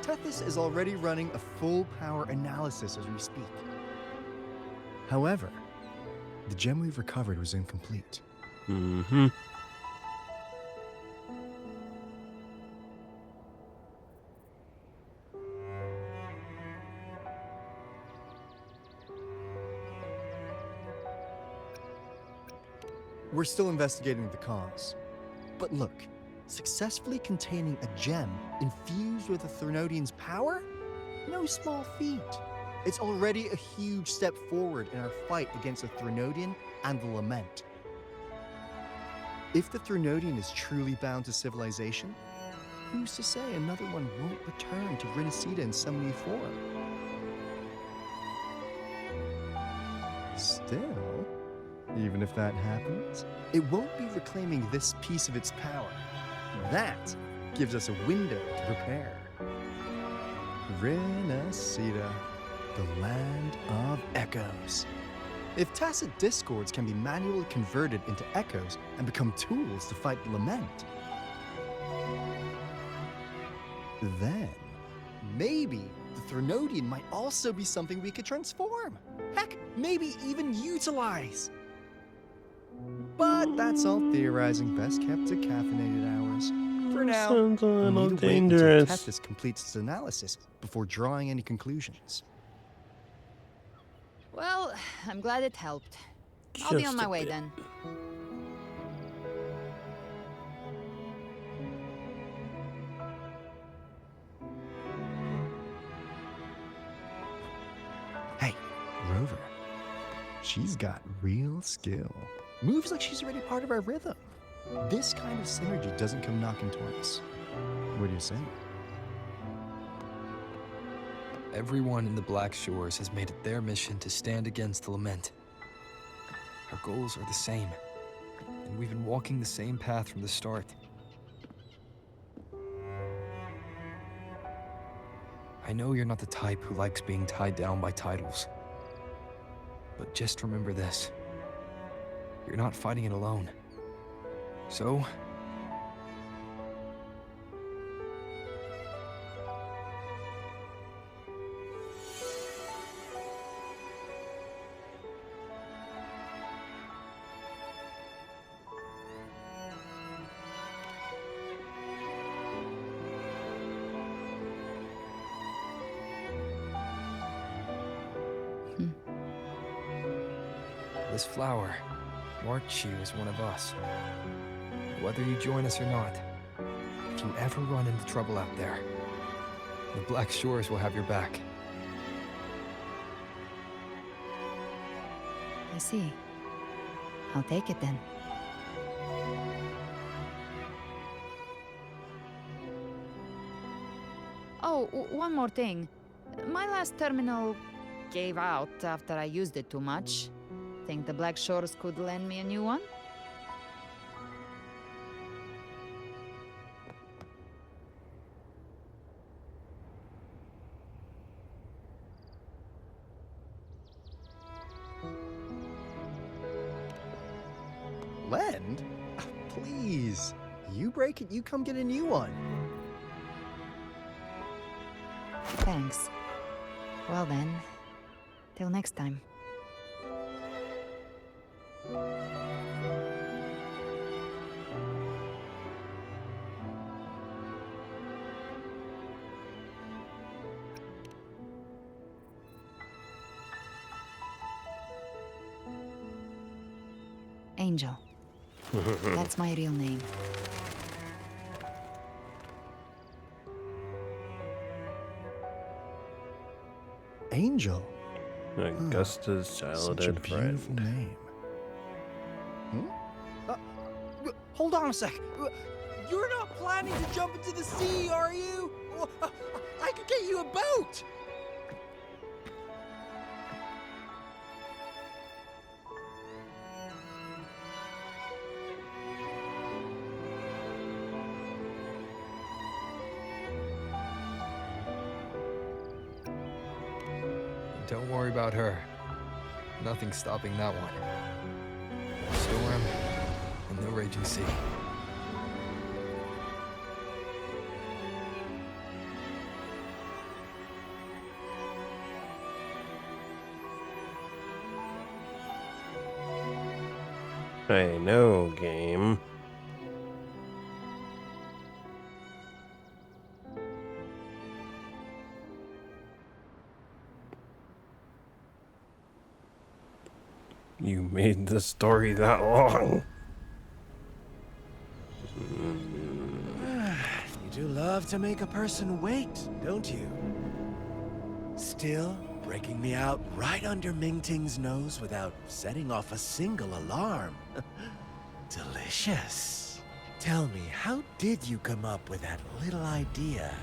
Speaker 3: Tethys is already running a full power analysis as we speak. However, the gem we've recovered was incomplete.
Speaker 2: Mm-hmm.
Speaker 3: We're still investigating the cause. But look, successfully containing a gem infused with a Threnodian's power? No small feat. It's already a huge step forward in our fight against the Threnodian and the Lament. If the Threnodian is truly bound to civilization, who's to say another one won't return to Renacieta in some new form? Still, even if that happens, it won't be reclaiming this piece of its power. That gives us a window to prepare. Renacieta, the land of echoes. If tacit discords can be manually converted into echoes and become tools to fight the Lament, then maybe the Threnodian might also be something we could transform. Heck, maybe even utilize. But that's all theorizing best kept to caffeinated hours. For now,
Speaker 2: Sounds a
Speaker 3: we'll
Speaker 2: little
Speaker 3: need to wait
Speaker 2: dangerous.
Speaker 3: until Tethys completes its analysis before drawing any conclusions.
Speaker 1: Well, I'm glad it helped. I'll be
Speaker 2: Just
Speaker 1: on my
Speaker 2: a
Speaker 1: way
Speaker 2: bit.
Speaker 1: then.
Speaker 3: Hey, Rover. She's got real skill. Moves like she's already part of our rhythm. This kind of synergy doesn't come knocking twice. What do you say?
Speaker 10: Everyone in the Black Shores has made it their mission to stand against the Lament. Our goals are the same, and we've been walking the same path from the start. I know you're not the type who likes being tied down by titles. But just remember this. You're not fighting it alone. So, this flower marks you as one of us. Whether you join us or not, if you ever run into trouble out there, the Black Shores will have your back.
Speaker 1: see. I'll take it then. Oh, one more thing. My last terminal gave out after I used it too much. Think the Black Shores could lend me a new one?
Speaker 3: Lend? Please. You break it, you come get a new one.
Speaker 1: Thanks. Well then, till next time. Angel. That's my real name.
Speaker 3: Angel.
Speaker 2: Augusta's
Speaker 3: Such a
Speaker 2: childhood
Speaker 3: beautiful
Speaker 2: friend.
Speaker 3: name. Hold on a sec. You're not planning to jump into the sea, are you? I could get you a boat.
Speaker 10: Don't worry about her. Nothing's stopping that one. No storm and no raging sea.
Speaker 2: I know, game. You made the story that long.
Speaker 9: You do love to make a person wait, don't you? Still, breaking me out right under Mingting's nose without setting off a single alarm. Delicious. Tell me, how did you come up with that little idea?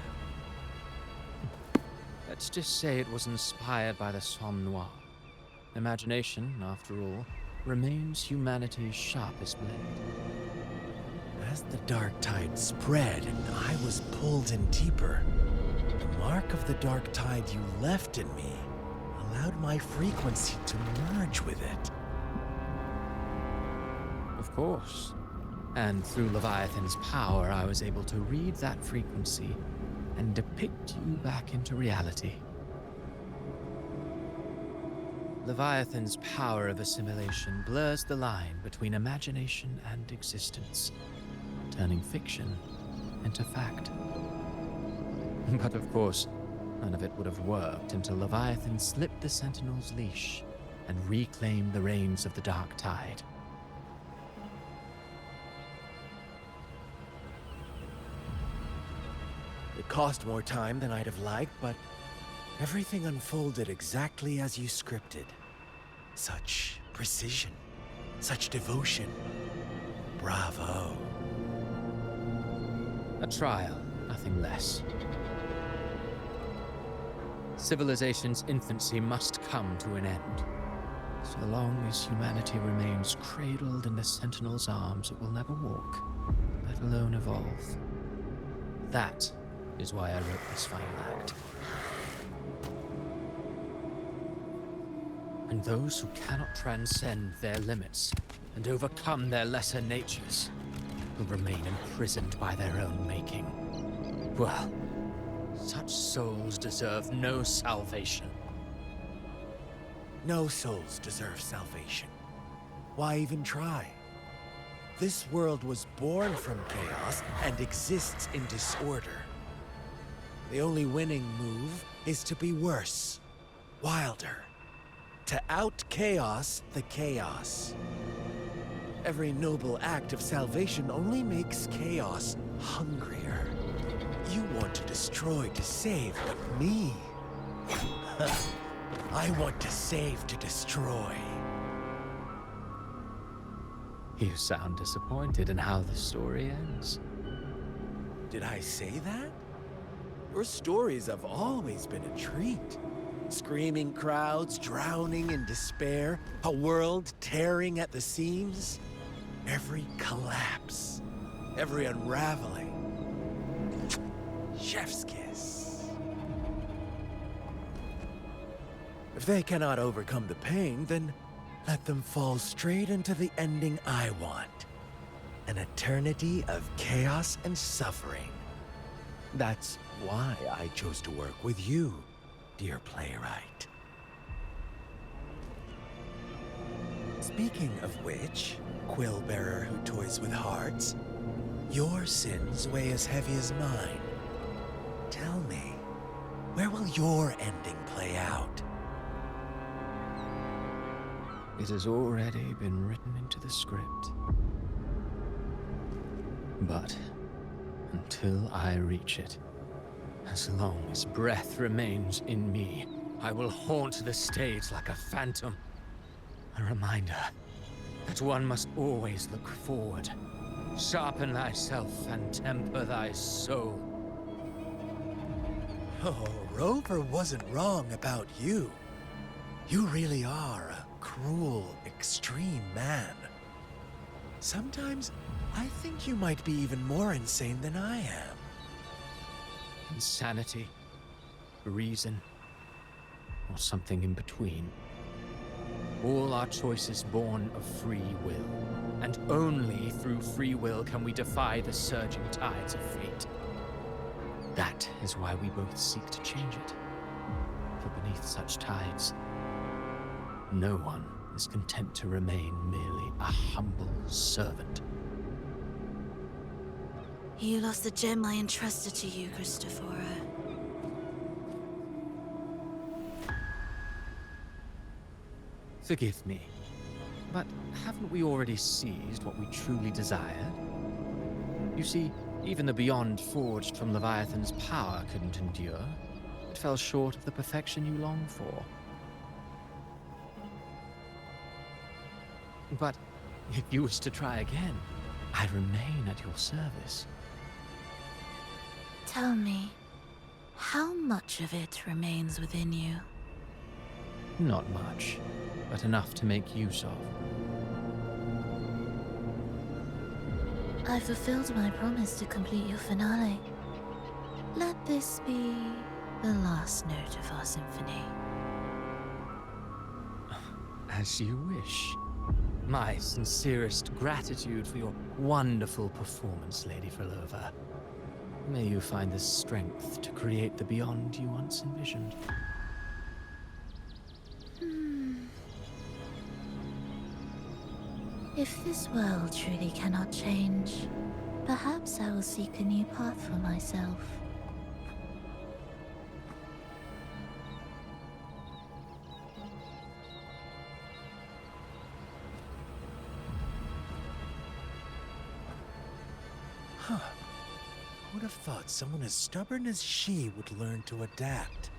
Speaker 22: Let's just say it was inspired by the Somme Noir. Imagination, after all, remains humanity's sharpest blade.
Speaker 9: As the dark tide spread and I was pulled in deeper, the mark of the dark tide you left in me allowed my frequency to merge with it.
Speaker 22: Of course. And through Leviathan's power, I was able to read that frequency and depict you back into reality. Leviathan's power of assimilation blurs the line between imagination and existence, turning fiction into fact. But of course, none of it would have worked until Leviathan slipped the Sentinel's leash and reclaimed the reins of the Dark Tide.
Speaker 9: It cost more time than I'd have liked, but everything unfolded exactly as you scripted. Such precision, such devotion. Bravo.
Speaker 22: A trial, nothing less. Civilization's infancy must come to an end. So long as humanity remains cradled in the Sentinel's arms, it will never walk, let alone evolve. That is why I wrote this final act. And those who cannot transcend their limits and overcome their lesser natures will remain imprisoned by their own making. Well, such souls deserve no salvation.
Speaker 9: No souls deserve salvation. Why even try? This world was born from chaos and exists in disorder. The only winning move is to be worse, wilder, to out-chaos the chaos. Every noble act of salvation only makes chaos hungrier. You want to destroy to save, but me? I want to save to destroy.
Speaker 22: You sound disappointed in how the story ends.
Speaker 9: Did I say that? Your stories have always been a treat. Screaming crowds drowning in despair, a world tearing at the seams. Every collapse, every unraveling. Chef's kiss. If they cannot overcome the pain, then let them fall straight into the ending I want. An eternity of chaos and suffering. That's why I chose to work with you, dear playwright. Speaking of which, quill bearer who toys with hearts, your sins weigh as heavy as mine. Tell me, where will your ending play out?
Speaker 22: It has already been written into the script. But until I reach it, as long as breath remains in me, I will haunt the stage like a phantom. A reminder that one must always look forward. Sharpen thyself and temper thy soul.
Speaker 9: Oh, Rover wasn't wrong about you. You really are a cruel, extreme man. Sometimes I think you might be even more insane than I am.
Speaker 22: Insanity, reason, or something in between. All our choices born of free will, and only through free will can we defy the surging tides of fate. That is why we both seek to change it. For beneath such tides, no one is content to remain merely a humble servant.
Speaker 19: You lost the gem I entrusted to you, Christophora.
Speaker 22: Forgive me, but haven't we already seized what we truly desired? You see, even the beyond forged from Leviathan's power couldn't endure. It fell short of the perfection you long for. But if you wish to try again, I remain at your service.
Speaker 19: Tell me, how much of it remains within you?
Speaker 22: Not much, but enough to make use of.
Speaker 19: I fulfilled my promise to complete your finale. Let this be the last note of our symphony.
Speaker 22: As you wish. My sincerest gratitude for your wonderful performance, Lady Frolova. May you find the strength to create the beyond you once envisioned.
Speaker 19: If this world truly cannot change, perhaps I will seek a new path for myself.
Speaker 9: Huh. I would have thought someone as stubborn as she would learn to adapt.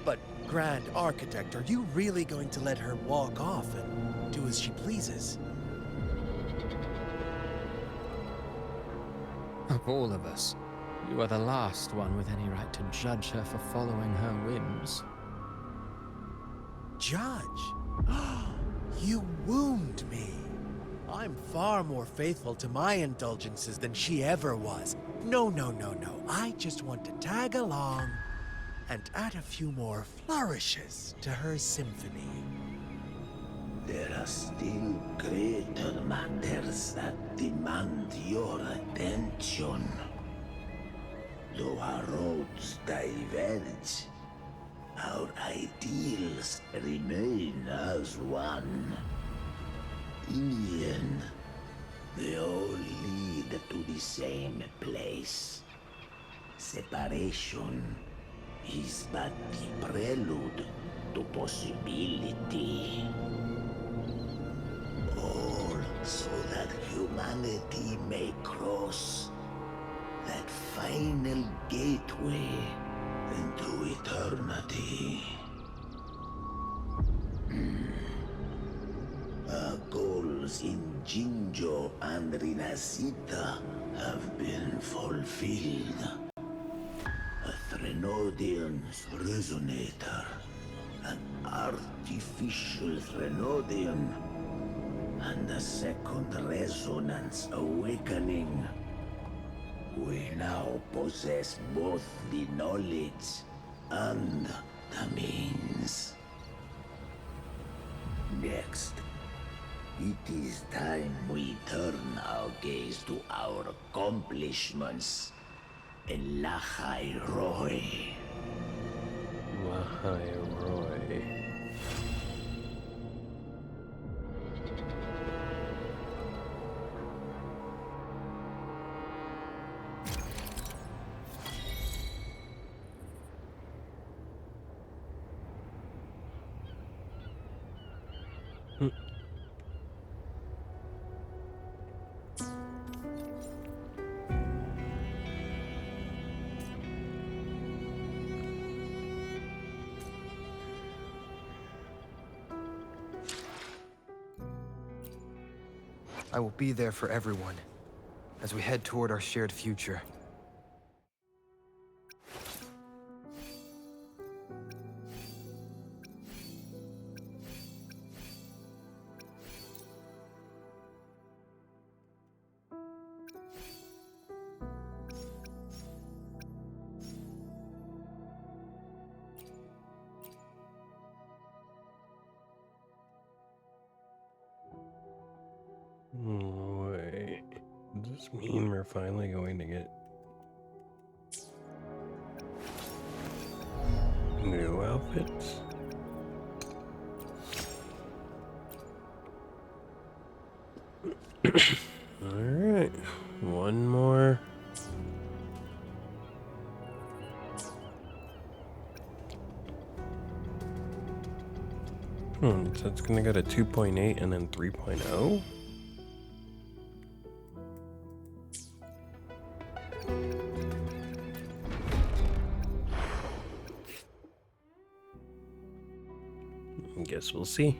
Speaker 9: But, Grand Architect, are you really going to let her walk off and do as she pleases?
Speaker 22: Of all of us, you are the last one with any right to judge her for following her whims.
Speaker 9: Judge? You wound me. I'm far more faithful to my indulgences than she ever was. No. I just want to tag along and add a few more flourishes to her symphony.
Speaker 11: There are still greater matters that demand your attention. Though our roads diverge, our ideals remain as one. In the end, they all lead to the same place. Separation is but the prelude to possibility. All so that humanity may cross that final gateway into eternity. Our goals vows in Jinjo and Renacieta have been fulfilled. A Threnodium's resonator, an artificial Threnodium, and a second resonance awakening. We now possess both the knowledge and the means. Next, it is time we turn our gaze to our accomplishments in Lahai Roy.
Speaker 2: Lahai Roy.
Speaker 10: I will be there for everyone as we head toward our shared future.
Speaker 2: Wait, does this mean we're finally going to get new outfits? Alright, one more. So it's gonna go to 2.8 and then 3.0? Guess we'll see.